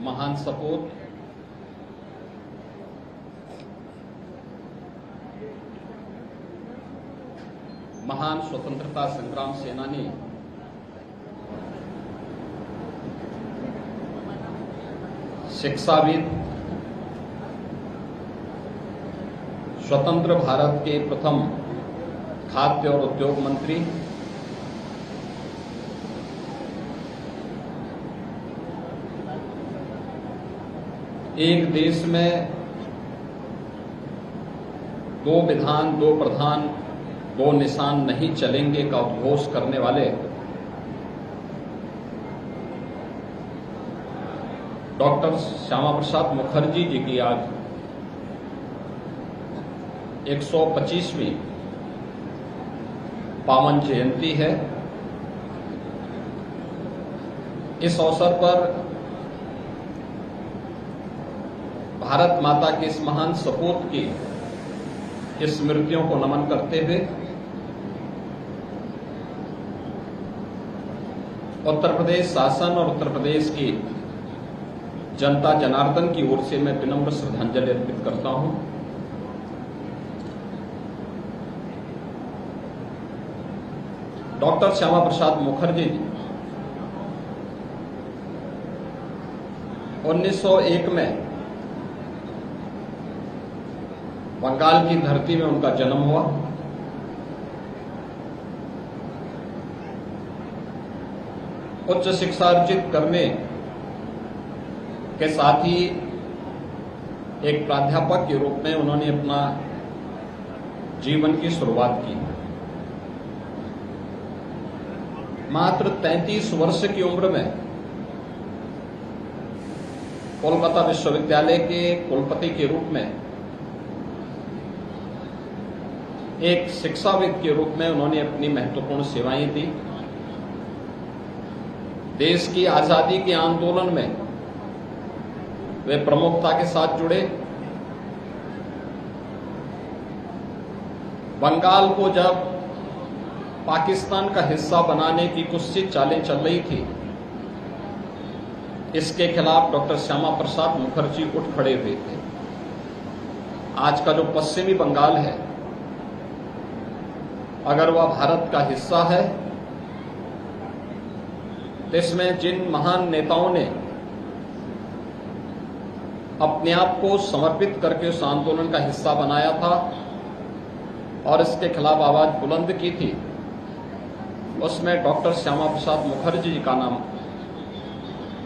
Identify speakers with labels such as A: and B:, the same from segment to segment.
A: महान सपूत महान स्वतंत्रता संग्राम सेनानी शिक्षाविद, स्वतंत्र भारत के प्रथम खाद्य और उद्योग मंत्री, एक देश में दो विधान, दो प्रधान, दो निशान नहीं चलेंगे का उद्घोष करने वाले डॉक्टर श्यामा प्रसाद मुखर्जी जी की आज 125वीं पावन जयंती है। इस अवसर पर भारत माता के इस महान सपूत की स्मृतियों को नमन करते हुए उत्तर प्रदेश शासन और उत्तर प्रदेश की जनता जनार्दन की ओर से मैं विनम्र श्रद्धांजलि अर्पित करता हूं। डॉक्टर श्यामा प्रसाद मुखर्जी जी 1901 में बंगाल की धरती में उनका जन्म हुआ। उच्च शिक्षा अर्जित करने के साथ ही एक प्राध्यापक के रूप में उन्होंने अपना जीवन की शुरुआत की। मात्र 33 वर्ष की उम्र में कोलकाता विश्वविद्यालय के कुलपति के रूप में, एक शिक्षाविद के रूप में उन्होंने अपनी महत्वपूर्ण सेवाएं दी। देश की आजादी के आंदोलन में वे प्रमुखता के साथ जुड़े। बंगाल को जब पाकिस्तान का हिस्सा बनाने की कुत्सित चालें चल रही थी, इसके खिलाफ डॉक्टर श्यामा प्रसाद मुखर्जी उठ खड़े हुए थे। आज का जो पश्चिमी बंगाल है, अगर वह भारत का हिस्सा है तो इसमें जिन महान नेताओं ने अपने आप को समर्पित करके उस आंदोलन का हिस्सा बनाया था और इसके खिलाफ आवाज बुलंद की थी, उसमें डॉक्टर श्यामा प्रसाद मुखर्जी जी का नाम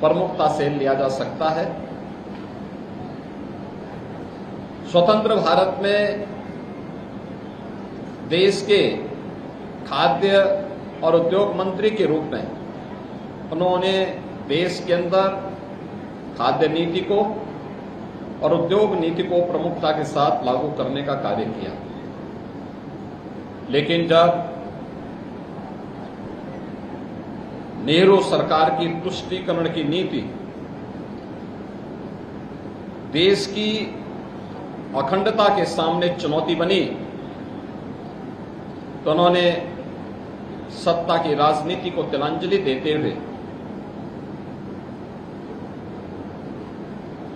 A: प्रमुखता से लिया जा सकता है। स्वतंत्र भारत में देश के खाद्य और उद्योग मंत्री के रूप में उन्होंने देश के अंदर खाद्य नीति को और उद्योग नीति को प्रमुखता के साथ लागू करने का कार्य किया। लेकिन जब नेहरू सरकार की तुष्टीकरण की नीति देश की अखंडता के सामने चुनौती बनी, तो उन्होंने सत्ता की राजनीति को तिलांजलि देते हुए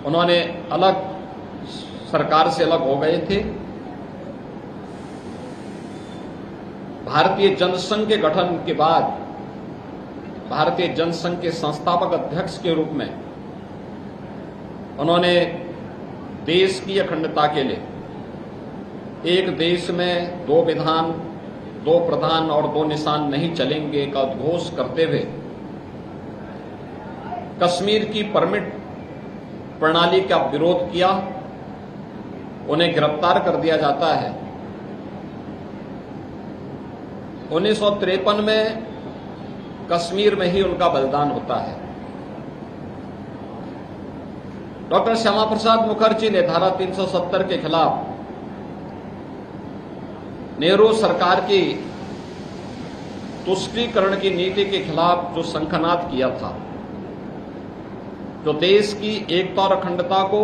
A: उन्होंने अलग सरकार से अलग हो गए थे। भारतीय जनसंघ के गठन के बाद भारतीय जनसंघ के संस्थापक अध्यक्ष के रूप में उन्होंने देश की अखंडता के लिए एक देश में दो विधान, दो प्रधान और दो निशान नहीं चलेंगे का उद्घोष करते हुए कश्मीर की परमिट प्रणाली का विरोध किया। उन्हें गिरफ्तार कर दिया जाता है। 1953 में कश्मीर में ही उनका बलिदान होता है। डॉक्टर श्यामा प्रसाद मुखर्जी ने धारा 370 के खिलाफ नेहरू सरकार की तुष्टीकरण की नीति के खिलाफ जो शंखनाद किया था, जो देश की एकता और अखंडता को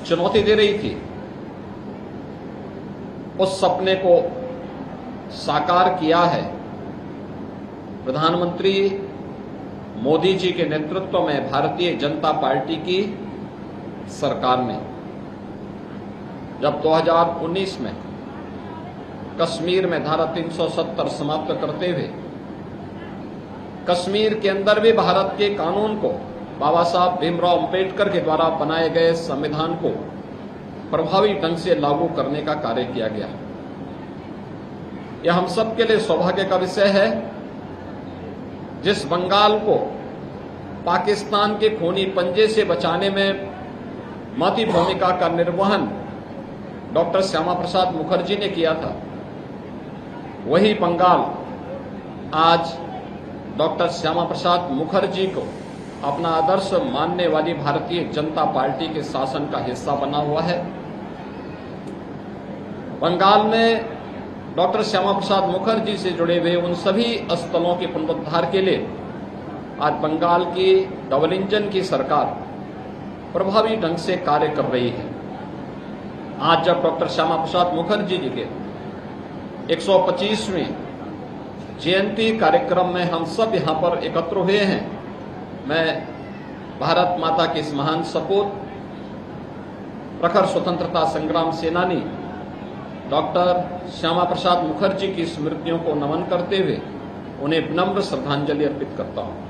A: चुनौती दे रही थी, उस सपने को साकार किया है प्रधानमंत्री मोदी जी के नेतृत्व में भारतीय जनता पार्टी की सरकार ने जब 2019 में कश्मीर में धारा 370 समाप्त करते हुए कश्मीर के अंदर भी भारत के कानून को, बाबा साहब भीमराव अंबेडकर के द्वारा बनाए गए संविधान को प्रभावी ढंग से लागू करने का कार्य किया गया। यह हम सब के लिए सौभाग्य का विषय है। जिस बंगाल को पाकिस्तान के खूनी पंजे से बचाने में महती भूमिका का निर्वहन डॉक्टर श्यामा प्रसाद मुखर्जी ने किया था, वही बंगाल आज डॉक्टर श्यामा प्रसाद मुखर्जी को अपना आदर्श मानने वाली भारतीय जनता पार्टी के शासन का हिस्सा बना हुआ है। बंगाल में डॉक्टर श्यामा प्रसाद मुखर्जी से जुड़े हुए उन सभी स्थलों के पुनरुद्धार के लिए आज बंगाल की डबल इंजन की सरकार प्रभावी ढंग से कार्य कर रही है। आज जब डॉक्टर श्यामा प्रसाद मुखर्जी जी के 125वें जयंती कार्यक्रम में हम सब यहां पर एकत्र हुए हैं, मैं भारत माता के इस महान सपूत, प्रखर स्वतंत्रता संग्राम सेनानी डॉक्टर श्यामा प्रसाद मुखर्जी की स्मृतियों को नमन करते हुए उन्हें विनम्र श्रद्धांजलि अर्पित करता हूं।